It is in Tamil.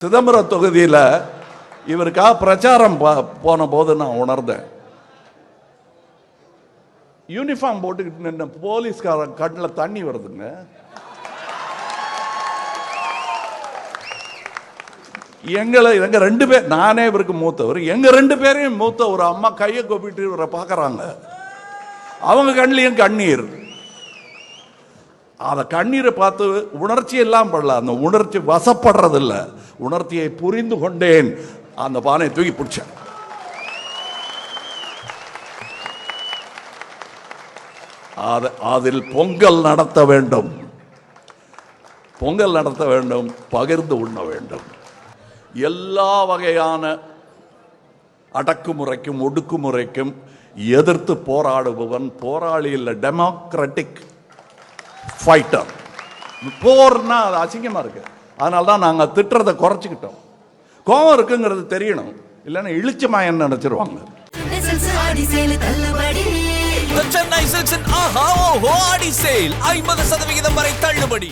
சிதம்பரம் தொகுதியில் இவருக்காக பிரச்சாரம் போன போது நான் உணர்ந்தேன். யூனிஃபார்ம் போட்டுக்கிட்டு நின்ன போலீஸ்கார கண்ணில் தண்ணி வருதுங்க. எங்க ரெண்டு பேர், நானே இவருக்கு மூத்தவர், எங்க ரெண்டு பேரையும் மூத்த ஒரு அம்மா கையை கொப்பிட்டு இவரை பார்க்கறாங்க. அவங்க கண்ணிலையும் கண்ணீர். அந்த கண்ணீரை பார்த்து உணர்ச்சி எல்லாம் படல, அந்த உணர்ச்சி வசப்படுறது இல்லை, உணர்ச்சியை புரிந்து கொண்டேன். அந்த பானையை தூக்கி பிடிச்சேன். அதில் பொங்கல் நடத்த வேண்டும், பொங்கல் நடத்த வேண்டும், பகிர்ந்து உண்ண வேண்டும். எல்லா வகையான அடக்குமுறைக்கும் ஒடுக்குமுறைக்கும் எதிர்த்து போராடுபவன் போராளி இல்லை, டெமோக்ராட்டிக் ஃபைட்டர். போர்னா அது அசிங்கமா இருக்கு, அதனால தான் நாங்கள் திட்டுறதை குறைச்சிக்கிட்டோம். கோபம் இருக்குங்கிறது தெரியணும், இல்லைன்னா இழிச்சமாயன்னு நினைச்சிருவாங்க. சென்னை சில்க்ஸின் ஆஹா ஓஹோ ஆடி சேல் 50% வரை தள்ளுபடி.